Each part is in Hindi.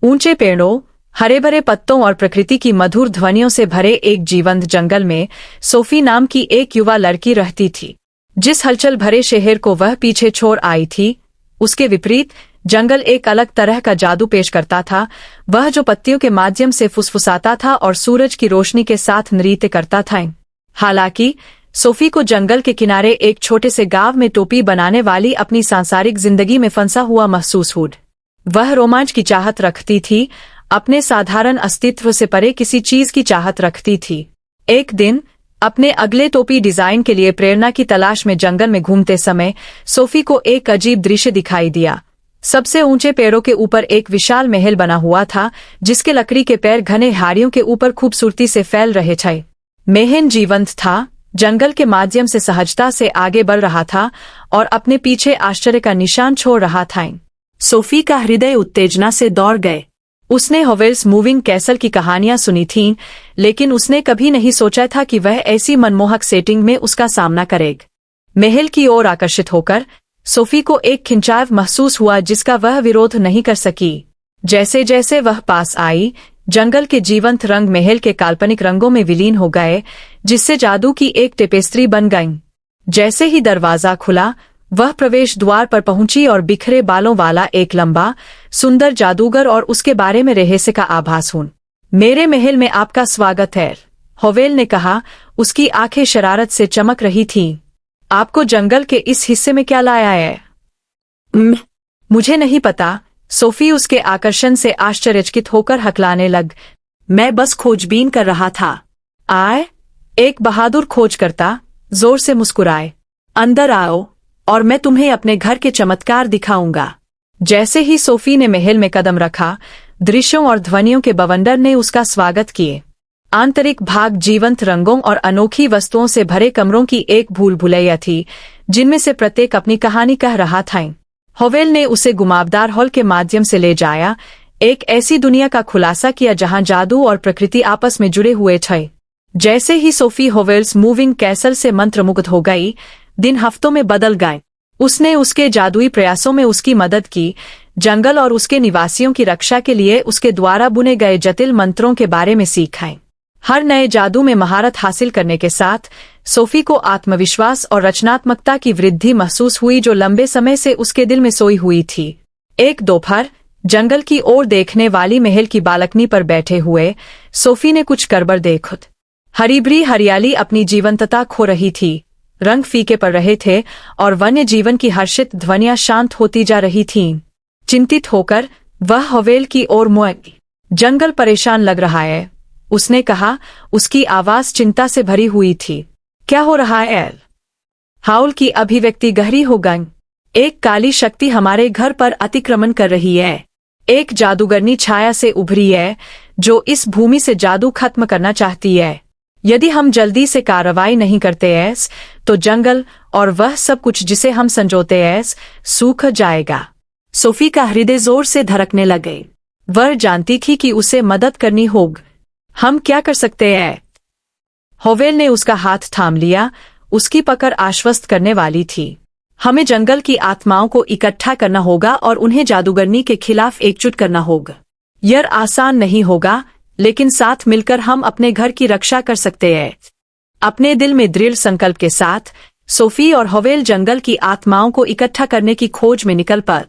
ऊंचे पेड़ों, हरे भरे पत्तों और प्रकृति की मधुर ध्वनियों से भरे एक जीवंत जंगल में सोफी नाम की एक युवा लड़की रहती थी। जिस हलचल भरे शहर को वह पीछे छोड़ आई थी, उसके विपरीत जंगल एक अलग तरह का जादू पेश करता था। वह जो पत्तियों के माध्यम से फुसफुसाता था और सूरज की रोशनी के साथ नृत्य करता था। हालांकि सोफी को जंगल के किनारे एक छोटे से गांव में टोपी बनाने वाली अपनी सांसारिक जिंदगी में फंसा हुआ महसूस हुआ। वह रोमांच की चाहत रखती थी, अपने साधारण अस्तित्व से परे किसी चीज की चाहत रखती थी। एक दिन अपने अगले टोपी डिजाइन के लिए प्रेरणा की तलाश में जंगल में घूमते समय सोफी को एक अजीब दृश्य दिखाई दिया। सबसे ऊंचे पेड़ों के ऊपर एक विशाल महल बना हुआ था, जिसके लकड़ी के पैर घने झाड़ियों के ऊपर खूबसूरती से फैल रहे थे। महल जीवंत था, जंगल के माध्यम से सहजता से आगे बढ़ रहा था और अपने पीछे आश्चर्य का निशान छोड़ रहा था। सोफी का हृदय उत्तेजना से दौड़ गए। उसने हॉवेल्स मूविंग कैसल की कहानियां सुनी थीं, लेकिन उसने कभी नहीं सोचा था कि वह ऐसी मनमोहक सेटिंग में उसका सामना करेगा। महल की ओर आकर्षित होकर सोफी को एक खिंचाव महसूस हुआ जिसका वह विरोध नहीं कर सकी। जैसे जैसे वह पास आई, जंगल के जीवंत रंग महल के काल्पनिक रंगों में विलीन हो गए, जिससे जादू की एक टेपेस्ट्री बन गई। जैसे ही दरवाजा खुला, वह प्रवेश द्वार पर पहुंची और बिखरे बालों वाला एक लंबा, सुंदर जादूगर और उसके बारे में रहस्य का आभास हुआ। मेरे महल में आपका स्वागत है, हॉवेल ने कहा। उसकी आंखें शरारत से चमक रही थीं। आपको जंगल के इस हिस्से में क्या लाया है? मुझे नहीं पता, सोफी उसके आकर्षण से आश्चर्यचकित होकर हकलाने लग। मैं बस खोजबीन कर रहा था। आए, एक बहादुर खोजकर्ता जोर से मुस्कुराए। अंदर आओ और मैं तुम्हें अपने घर के चमत्कार दिखाऊंगा। जैसे ही सोफी ने महल में कदम रखा, दृश्यों और ध्वनियों के बवंडर ने उसका स्वागत किए। आंतरिक भाग जीवंत रंगों और अनोखी वस्तुओं से भरे कमरों की एक भूल भुलैया थी, जिनमें से प्रत्येक अपनी कहानी कह रहा था। हॉवेल ने उसे घुमावदार हॉल के माध्यम से ले जाया, एक ऐसी दुनिया का खुलासा किया जहां जादू और प्रकृति आपस में जुड़े हुए थे। जैसे ही सोफी हॉवेल्स मूविंग कैसल से मंत्रमुग्ध हो गई, दिन हफ्तों में बदल गए। उसने उसके जादुई प्रयासों में उसकी मदद की, जंगल और उसके निवासियों की रक्षा के लिए उसके द्वारा बुने गए जटिल मंत्रों के बारे में सीखा। हर नए जादू में महारत हासिल करने के साथ सोफी को आत्मविश्वास और रचनात्मकता की वृद्धि महसूस हुई जो लंबे समय से उसके दिल में सोई हुई थी। एक दोपहर जंगल की ओर देखने वाली महल की बालकनी पर बैठे हुए सोफी ने कुछ गड़बड़ देखा। हरीभरी हरियाली अपनी जीवंतता खो रही थी, रंग फीके पड़ रहे थे और वन्य जीवन की हर्षित ध्वनियां शांत होती जा रही थीं। चिंतित होकर वह हॉवेल की ओर मुड़ी। जंगल परेशान लग रहा है, उसने कहा। उसकी आवाज चिंता से भरी हुई थी। क्या हो रहा है? हाउल की अभिव्यक्ति गहरी हो गई। एक काली शक्ति हमारे घर पर अतिक्रमण कर रही है। एक जादूगरनी छाया से उभरी है जो इस भूमि से जादू खत्म करना चाहती है। यदि हम जल्दी से कार्रवाई नहीं करते हैं तो जंगल और वह सब कुछ जिसे हम संजोते हैं सूख जाएगा। सोफी का हृदय जोर से धड़कने लगे। वह जानती थी कि उसे मदद करनी होगी। हम क्या कर सकते हैं? हॉवेल ने उसका हाथ थाम लिया, उसकी पकड़ आश्वस्त करने वाली थी। हमें जंगल की आत्माओं को इकट्ठा करना होगा और उन्हें जादूगरनी के खिलाफ एकजुट करना होगा। यह आसान नहीं होगा, लेकिन साथ मिलकर हम अपने घर की रक्षा कर सकते हैं। अपने दिल में दृढ़ संकल्प के साथ सोफी और हॉवेल जंगल की आत्माओं को इकट्ठा करने की खोज में निकल पड़े।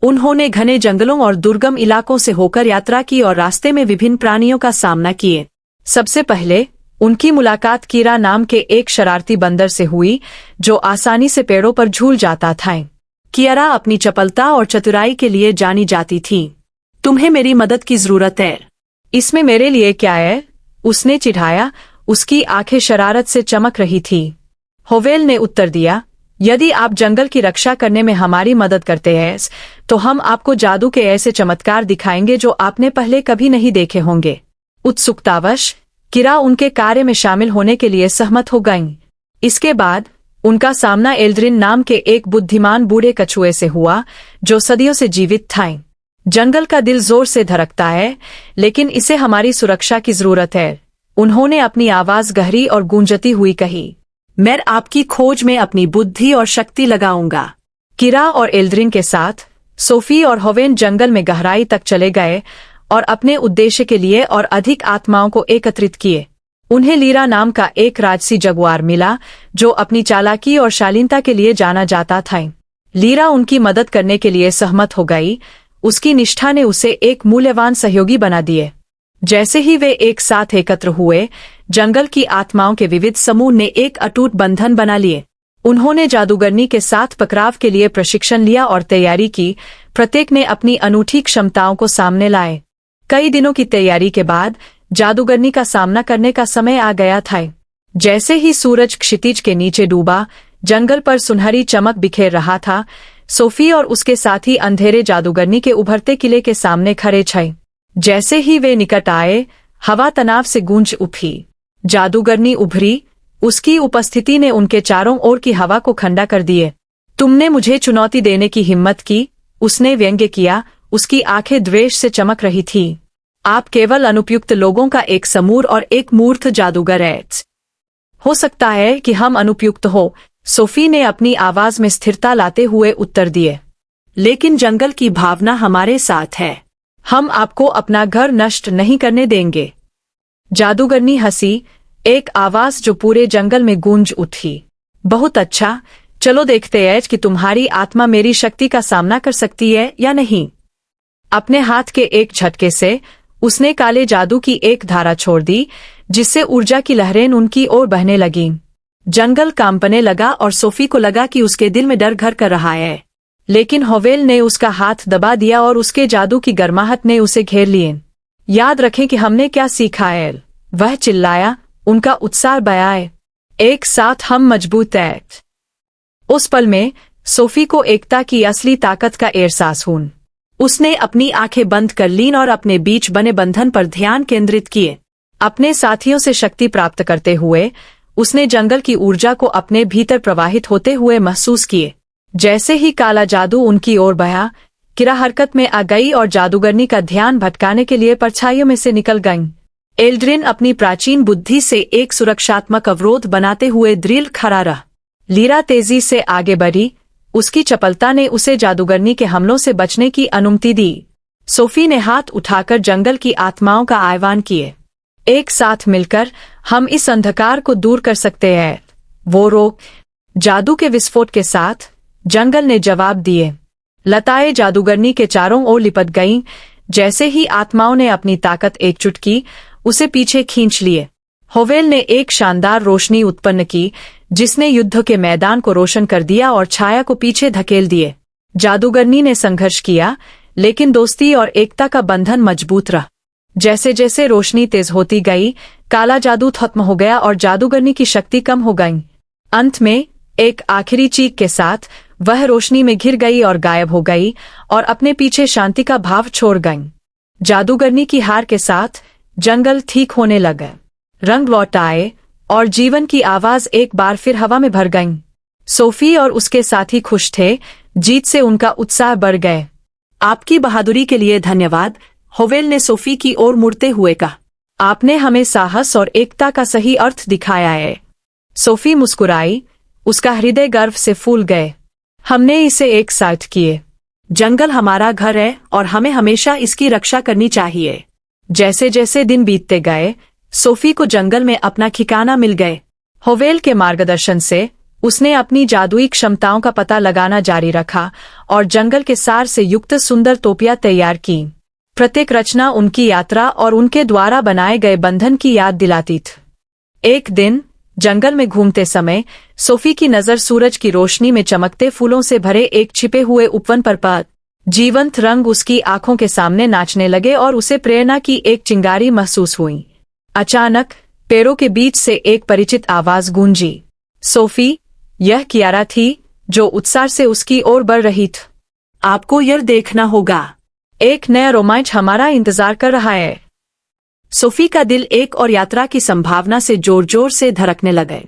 उन्होंने घने जंगलों और दुर्गम इलाकों से होकर यात्रा की और रास्ते में विभिन्न प्राणियों का सामना किए। सबसे पहले उनकी मुलाकात कीरा नाम के एक शरारती बंदर से हुई जो आसानी से पेड़ों पर झूल जाता था। कियारा अपनी चपलता और चतुराई के लिए जानी जाती थी। तुम्हें मेरी मदद की जरूरत है। इसमें मेरे लिए क्या है? उसने चिढ़ाया। उसकी आंखें शरारत से चमक रही थी। हॉवेल ने उत्तर दिया, यदि आप जंगल की रक्षा करने में हमारी मदद करते हैं तो हम आपको जादू के ऐसे चमत्कार दिखाएंगे जो आपने पहले कभी नहीं देखे होंगे। उत्सुकतावश किरा उनके कार्य में शामिल होने के लिए सहमत हो गईं। इसके बाद उनका सामना एल्ड्रिन नाम के एक बुद्धिमान बूढ़े कछुए से हुआ जो सदियों से जीवित था। जंगल का दिल जोर से धड़कता है, लेकिन इसे हमारी सुरक्षा की जरूरत है, उन्होंने अपनी आवाज गहरी और गूंजती हुई कही। मैं आपकी खोज में अपनी बुद्धि और शक्ति लगाऊंगा। किरा और एल्ड्रिन के साथ सोफी और हॉवेल जंगल में गहराई तक चले गए और अपने उद्देश्य के लिए और अधिक आत्माओं को एकत्रित किए। उन्हें लीरा नाम का एक राजसी जगुआर मिला जो अपनी चालाकी और शालीनता के लिए जाना जाता था। लीरा उनकी मदद करने के लिए सहमत हो गई। उसकी निष्ठा ने उसे एक मूल्यवान सहयोगी बना दिए। जैसे ही वे एक साथ एकत्र हुए, जंगल की आत्माओं के विविध समूह ने एक अटूट बंधन बना लिए। उन्होंने जादूगरनी के साथ पकड़ाव के लिए प्रशिक्षण लिया और तैयारी की। प्रत्येक ने अपनी अनूठी क्षमताओं को सामने लाए। कई दिनों की तैयारी के बाद जादूगरनी का सामना करने का समय आ गया था। जैसे ही सूरज क्षितिज के नीचे डूबा, जंगल पर सुनहरी चमक बिखेर रहा था। सोफी और उसके साथी अंधेरे जादूगरनी के उभरते किले के सामने खड़े थे। जैसे ही वे निकट आए, हवा तनाव से गूंज उठी। जादूगरनी उभरी। उसकी उपस्थिति ने उनके चारों ओर की हवा को ठंडा कर दिए। तुमने मुझे चुनौती देने की हिम्मत की, उसने व्यंग्य किया। उसकी आंखें द्वेष से चमक रही थी। आप केवल अनुपयुक्त लोगों का एक समूह और एक मूर्ख जादूगर हैं। हो सकता है कि हम अनुपयुक्त हो, सोफी ने अपनी आवाज में स्थिरता लाते हुए उत्तर दिए। लेकिन जंगल की भावना हमारे साथ है। हम आपको अपना घर नष्ट नहीं करने देंगे। जादूगरनी हंसी, एक आवाज जो पूरे जंगल में गूंज उठी। बहुत अच्छा, चलो देखते हैं कि तुम्हारी आत्मा मेरी शक्ति का सामना कर सकती है या नहीं। अपने हाथ के एक झटके से उसने काले जादू की एक धारा छोड़ दी, जिससे ऊर्जा की लहरें उनकी ओर बहने लगीं। जंगल कांपने लगा और सोफी को लगा कि उसके दिल में डर घर कर रहा है। लेकिन होवेल ने उसका हाथ दबा दिया और उसके जादू की गर्माहट ने उसे घेर लिए। याद रखें कि हमने क्या सीखा है, वह चिल्लाया। उनका उत्साह बयाए, एक साथ हम मजबूत हैं। उस पल में सोफी को एकता की असली ताकत का एहसास हुआ। उसने अपनी आंखें बंद कर लीं और अपने बीच बने बंधन पर ध्यान केंद्रित किए। अपने साथियों से शक्ति प्राप्त करते हुए उसने जंगल की ऊर्जा को अपने भीतर प्रवाहित होते हुए महसूस किए। जैसे ही काला जादू उनकी ओर बहा, किरा हरकत में आ गई और जादूगरनी का ध्यान भटकाने के लिए परछाइयों में से निकल गईं। एल्ड्रिन अपनी प्राचीन बुद्धि से एक सुरक्षात्मक अवरोध बनाते हुए दृढ़ खड़ा रहा। लीरा तेजी से आगे बढ़ी। उसकी चपलता ने उसे जादूगरनी के हमलों से बचने की अनुमति दी। सोफी ने हाथ उठाकर जंगल की आत्माओं का आह्वान किए। एक साथ मिलकर हम इस अंधकार को दूर कर सकते हैं। वो रोक। जादू के विस्फोट के साथ जंगल ने जवाब दिए। लताएं जादूगरनी के चारों ओर लिपट गईं। जैसे ही आत्माओं ने अपनी ताकत एकजुट की, उसे पीछे खींच लिए। होवेल ने एक शानदार रोशनी उत्पन्न की, जिसने युद्ध के मैदान को रोशन कर दिया और छाया को पीछे धकेल दिए। जादूगरनी ने संघर्ष किया, लेकिन दोस्ती और एकता का बंधन मजबूत रहा। जैसे जैसे रोशनी तेज होती गई, काला जादू खत्म हो गया और जादूगरनी की शक्ति कम हो गई। अंत में एक आखिरी चीख के साथ वह रोशनी में घिर गई और गायब हो गई और अपने पीछे शांति का भाव छोड़ गई। जादूगरनी की हार के साथ जंगल ठीक होने लगा। रंग लौट आए और जीवन की आवाज एक बार फिर हवा में भर गई। सोफी और उसके साथी खुश थे। जीत से उनका उत्साह बढ़ गए। आपकी बहादुरी के लिए धन्यवाद, होवेल ने सोफी की ओर मुड़ते हुए कहा। आपने हमें साहस और एकता का सही अर्थ दिखाया है। सोफी मुस्कुराई। उसका हृदय गर्व से फूल गए। हमने इसे एक साथ किए। जंगल हमारा घर है और हमें हमेशा इसकी रक्षा करनी चाहिए। जैसे जैसे दिन बीतते गए, सोफी को जंगल में अपना ठिकाना मिल गए। होवेल के मार्गदर्शन से उसने अपनी जादुई क्षमताओं का पता लगाना जारी रखा और जंगल के सार से युक्त सुंदर तोपियां तैयार की। प्रत्येक रचना उनकी यात्रा और उनके द्वारा बनाए गए बंधन की याद दिलाती थी। एक दिन जंगल में घूमते समय सोफी की नजर सूरज की रोशनी में चमकते फूलों से भरे एक छिपे हुए उपवन पर पड़ी। जीवंत रंग उसकी आंखों के सामने नाचने लगे और उसे प्रेरणा की एक चिंगारी महसूस हुई। अचानक पेड़ों के बीच से एक परिचित आवाज गूंजी। सोफी, यह कियारा थी, जो उत्साह से उसकी ओर बढ़ रही थी। आपको यह देखना होगा। एक नया रोमांच हमारा इंतजार कर रहा है। सोफी का दिल एक और यात्रा की संभावना से जोर जोर से धड़कने लगे।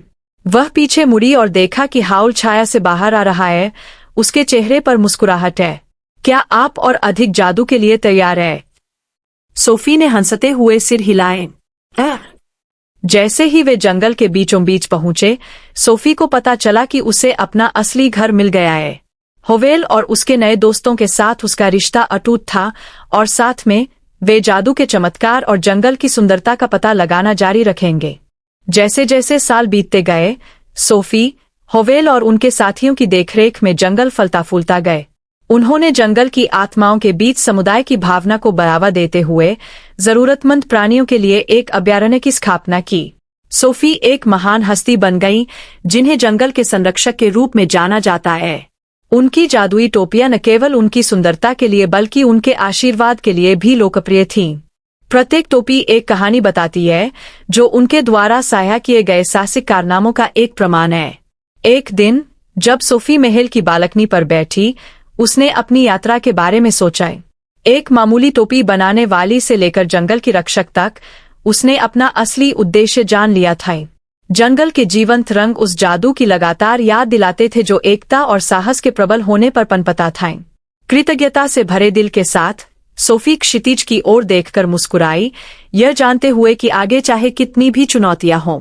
वह पीछे मुड़ी और देखा कि हाउल छाया से बाहर आ रहा है। उसके चेहरे पर मुस्कुराहट है। क्या आप और अधिक जादू के लिए तैयार हैं? सोफी ने हंसते हुए सिर हिलाए। जैसे ही वे जंगल के बीचों बीच पहुंचे, सोफी को पता चला कि उसे अपना असली घर मिल गया है। होवेल और उसके नए दोस्तों के साथ उसका रिश्ता अटूट था और साथ में वे जादू के चमत्कार और जंगल की सुंदरता का पता लगाना जारी रखेंगे। जैसे जैसे साल बीतते गए, सोफी, होवेल और उनके साथियों की देखरेख में जंगल फलता फूलता गए। उन्होंने जंगल की आत्माओं के बीच समुदाय की भावना को बढ़ावा देते हुए जरूरतमंद प्राणियों के लिए एक अभयारण्य की स्थापना की। सोफी एक महान हस्ती बन गई, जिन्हें जंगल के संरक्षक के रूप में जाना जाता है। उनकी जादुई टोपियां न केवल उनकी सुंदरता के लिए बल्कि उनके आशीर्वाद के लिए भी लोकप्रिय थीं। प्रत्येक टोपी एक कहानी बताती है, जो उनके द्वारा साझा किए गए साहसिक कारनामों का एक प्रमाण है। एक दिन जब सोफी महल की बालकनी पर बैठी, उसने अपनी यात्रा के बारे में सोचा। एक मामूली टोपी बनाने वाली से लेकर जंगल की रक्षक तक, उसने अपना असली उद्देश्य जान लिया था। जंगल के जीवंत रंग उस जादू की लगातार याद दिलाते थे जो एकता और साहस के प्रबल होने पर पनपता था। कृतज्ञता से भरे दिल के साथ सोफी क्षितिज की ओर देखकर मुस्कुराई, यह जानते हुए कि आगे चाहे कितनी भी चुनौतियां हों,